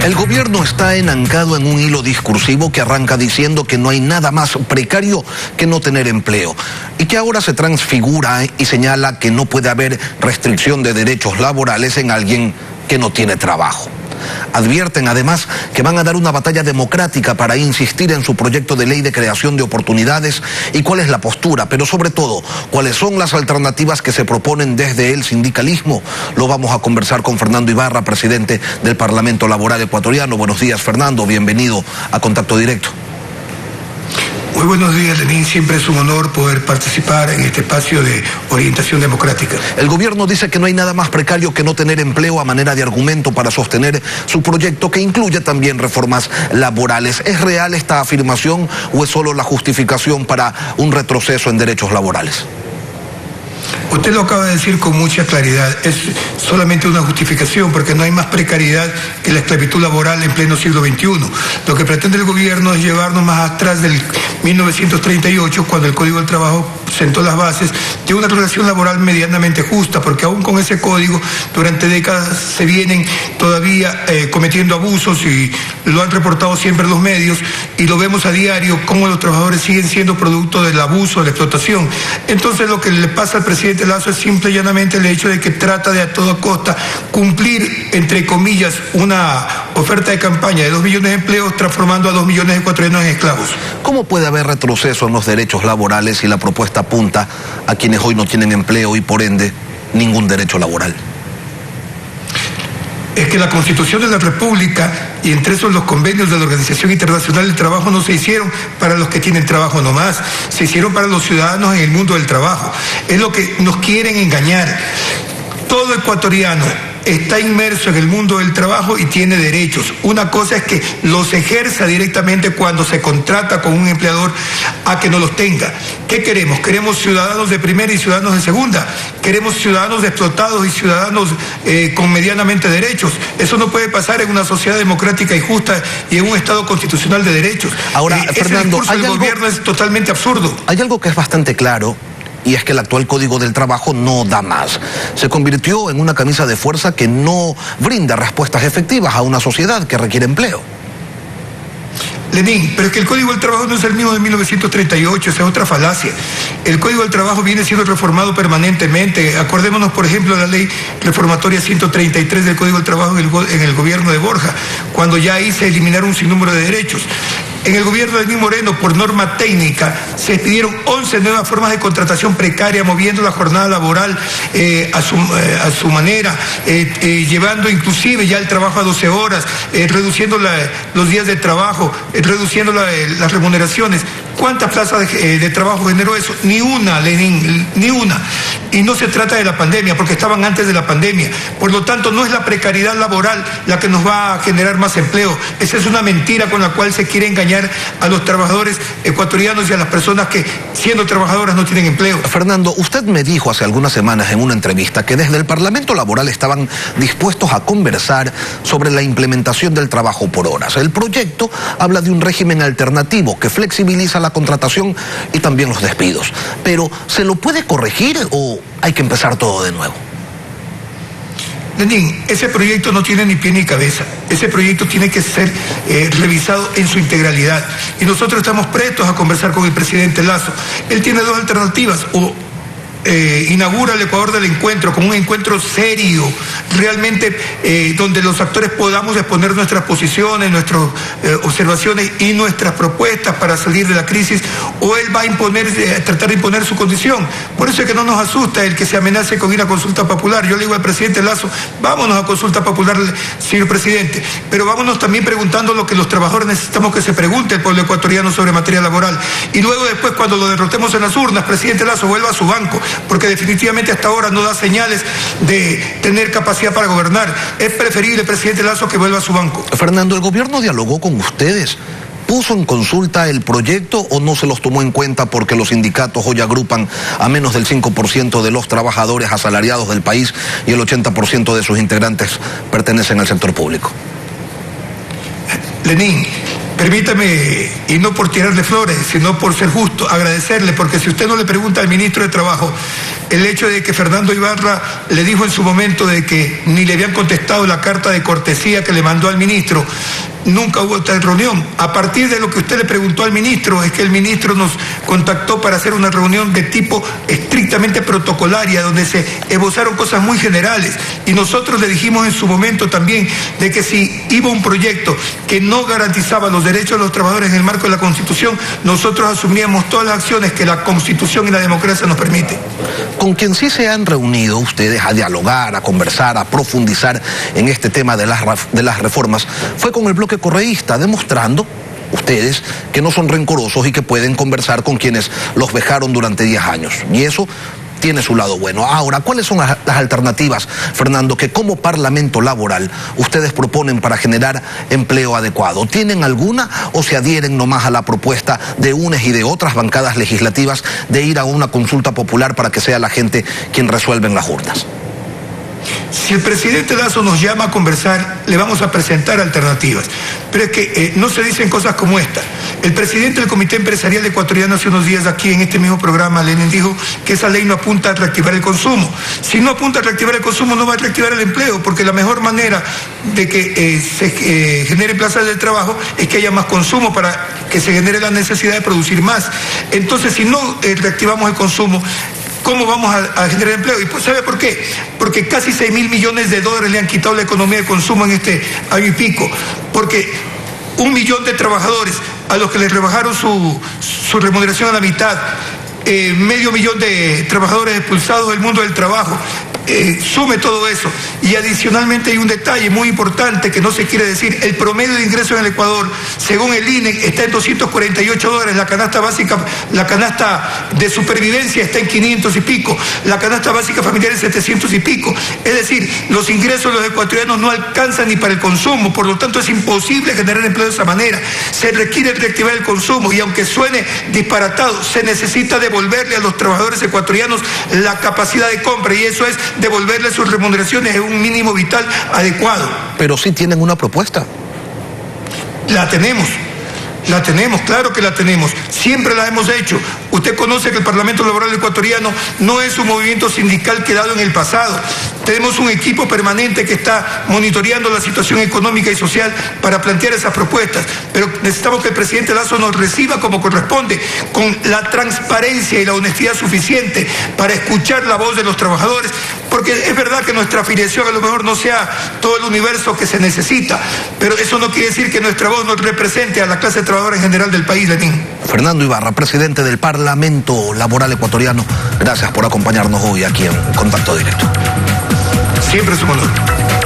El gobierno está enancado en un hilo discursivo que arranca diciendo que no hay nada más precario que no tener empleo y que ahora se transfigura y señala que no puede haber restricción de derechos laborales en alguien que no tiene trabajo. Advierten además que van a dar una batalla democrática para insistir en su proyecto de ley de creación de oportunidades y cuál es la postura, pero sobre todo, cuáles son las alternativas que se proponen desde el sindicalismo. Lo vamos a conversar con Fernando Ibarra, presidente del Parlamento Laboral Ecuatoriano. Buenos días, Fernando, bienvenido a Contacto Directo. Muy buenos días, Lenín. Siempre es un honor poder participar en este espacio de orientación democrática. El gobierno dice que no hay nada más precario que no tener empleo a manera de argumento para sostener su proyecto, que incluye también reformas laborales. ¿Es real esta afirmación o es solo la justificación para un retroceso en derechos laborales? Usted lo acaba de decir con mucha claridad, es solamente una justificación porque no hay más precariedad que la esclavitud laboral en pleno siglo XXI. Lo que pretende el gobierno es llevarnos más atrás del 1938, cuando el Código del Trabajo sentó las bases de una relación laboral medianamente justa, porque aún con ese código durante décadas se vienen todavía cometiendo abusos y lo han reportado siempre los medios y lo vemos a diario cómo los trabajadores siguen siendo producto del abuso, de la explotación. Entonces lo que le pasa al presidente Lasso es simple y llanamente el hecho de que trata de a toda costa cumplir, entre comillas, una oferta de campaña de 2 millones de empleos transformando a 2 millones de ecuatorianos en esclavos. ¿Cómo puede haber retroceso en los derechos laborales si la propuesta apunta a quienes hoy no tienen empleo y por ende ningún derecho laboral? Es que la Constitución de la República y entre esos los convenios de la Organización Internacional del Trabajo no se hicieron para los que tienen trabajo nomás, se hicieron para los ciudadanos en el mundo del trabajo. Es lo que nos quieren engañar. Todo ecuatoriano está inmerso en el mundo del trabajo y tiene derechos. Una cosa es que los ejerza directamente cuando se contrata con un empleador a que no los tenga. ¿Qué queremos? ¿Queremos ciudadanos de primera y ciudadanos de segunda? ¿Queremos ciudadanos explotados y ciudadanos con medianamente derechos? Eso no puede pasar en una sociedad democrática y justa y en un Estado constitucional de derechos. Ahora, Fernando, ese discurso del gobierno es totalmente absurdo. Hay algo que es bastante claro, y es que el actual Código del Trabajo no da más. Se convirtió en una camisa de fuerza que no brinda respuestas efectivas a una sociedad que requiere empleo. Lenín, pero es que el Código del Trabajo no es el mismo de 1938, esa es otra falacia. El Código del Trabajo viene siendo reformado permanentemente. Acordémonos, por ejemplo, de la ley reformatoria 133 del Código del Trabajo en el gobierno de Borja, cuando ya ahí se eliminaron un sinnúmero de derechos. En el gobierno de Lenín Moreno, por norma técnica, se expidieron 11 nuevas formas de contratación precaria, moviendo la jornada laboral a su manera, llevando inclusive ya el trabajo a 12 horas, reduciendo los días de trabajo, reduciendo las remuneraciones. ¿Cuántas plazas de trabajo generó eso? Ni una, Lenín, ni una. Y no se trata de la pandemia, porque estaban antes de la pandemia. Por lo tanto, no es la precariedad laboral la que nos va a generar más empleo. Esa es una mentira con la cual se quiere engañar a los trabajadores ecuatorianos y a las personas que, siendo trabajadoras, no tienen empleo. Fernando, usted me dijo hace algunas semanas en una entrevista que desde el Parlamento Laboral estaban dispuestos a conversar sobre la implementación del trabajo por horas. El proyecto habla de un régimen alternativo que flexibiliza la contratación y también los despidos. Pero, ¿se lo puede corregir o hay que empezar todo de nuevo? Lenín, ese proyecto no tiene ni pie ni cabeza. Ese proyecto tiene que ser revisado en su integralidad. Y nosotros estamos prestos a conversar con el presidente Lasso. Él tiene dos alternativas: o inaugura el Ecuador del encuentro como un encuentro serio, realmente donde los actores podamos exponer nuestras posiciones, nuestras observaciones y nuestras propuestas para salir de la crisis, o él va a tratar de imponer su condición. Por eso es que no nos asusta el que se amenace con ir a consulta popular. Yo le digo al presidente Lasso, vámonos a consulta popular, señor presidente, pero vámonos también preguntando lo que los trabajadores necesitamos que se pregunte el pueblo ecuatoriano sobre materia laboral. Y luego después, cuando lo derrotemos en las urnas, presidente Lasso, vuelva a su banco, porque definitivamente hasta ahora no da señales de tener capacidad para gobernar. Es preferible, presidente Lasso, que vuelva a su banco. Fernando, ¿el gobierno dialogó con ustedes? ¿Puso en consulta el proyecto o no se los tomó en cuenta porque los sindicatos hoy agrupan a menos del 5% de los trabajadores asalariados del país y el 80% de sus integrantes pertenecen al sector público? Lenín, permítame, y no por tirarle flores, sino por ser justo, agradecerle, porque si usted no le pregunta al ministro de Trabajo el hecho de que Fernando Ibarra le dijo en su momento de que ni le habían contestado la carta de cortesía que le mandó al ministro. Nunca hubo tal reunión. A partir de lo que usted le preguntó al ministro, es que el ministro nos contactó para hacer una reunión de tipo estrictamente protocolaria, donde se esbozaron cosas muy generales. Y nosotros le dijimos en su momento también de que si iba un proyecto que no garantizaba los derechos de los trabajadores en el marco de la Constitución, nosotros asumíamos todas las acciones que la Constitución y la democracia nos permiten. Con quien sí se han reunido ustedes a dialogar, a conversar, a profundizar en este tema de las reformas, fue con el bloque correísta, demostrando ustedes que no son rencorosos y que pueden conversar con quienes los vejaron durante 10 años. Y eso tiene su lado bueno. Ahora, ¿cuáles son las alternativas, Fernando, que como Parlamento Laboral ustedes proponen para generar empleo adecuado? ¿Tienen alguna o se adhieren nomás a la propuesta de unas y de otras bancadas legislativas de ir a una consulta popular para que sea la gente quien resuelva en las urnas? Si el presidente Lasso nos llama a conversar, le vamos a presentar alternativas. Pero es que no se dicen cosas como esta. El presidente del Comité Empresarial Ecuatoriano hace unos días aquí en este mismo programa, Lenin, dijo que esa ley no apunta a reactivar el consumo. Si no apunta a reactivar el consumo, no va a reactivar el empleo, porque la mejor manera de que se genere plazas de trabajo es que haya más consumo para que se genere la necesidad de producir más. Entonces, si no reactivamos el consumo, ¿cómo vamos a generar empleo? ¿Y pues, sabe por qué? Porque casi 6.000 millones de dólares le han quitado la economía de consumo en este año y pico. Porque 1 millón de trabajadores a los que les rebajaron su remuneración a la mitad, 500.000 de trabajadores expulsados del mundo del trabajo, sume todo eso. Y adicionalmente hay un detalle muy importante que no se quiere decir. El promedio de ingresos en el Ecuador, según el INE, está en $248. La canasta básica, la canasta de supervivencia está en 500 y pico. La canasta básica familiar en 700 y pico. Es decir, los ingresos de los ecuatorianos no alcanzan ni para el consumo. Por lo tanto, es imposible generar empleo de esa manera. Se requiere reactivar el consumo y aunque suene disparatado, se necesita devolverle a los trabajadores ecuatorianos la capacidad de compra, y eso es devolverle sus remuneraciones en un mínimo vital adecuado. Pero sí tienen una propuesta. La tenemos, claro que la tenemos, siempre la hemos hecho. Usted conoce que el Parlamento Laboral Ecuatoriano no es un movimiento sindical quedado en el pasado. Tenemos un equipo permanente que está monitoreando la situación económica y social para plantear esas propuestas, pero necesitamos que el presidente Lasso nos reciba como corresponde, con la transparencia y la honestidad suficiente para escuchar la voz de los trabajadores, porque es verdad que nuestra afiliación a lo mejor no sea todo el universo que se necesita, pero eso no quiere decir que nuestra voz nos represente a la clase trabajadora en general del país, Lenín. Fernando Ibarra, presidente del Parlamento Laboral Ecuatoriano, gracias por acompañarnos hoy aquí en Contacto Directo. Siempre es un honor.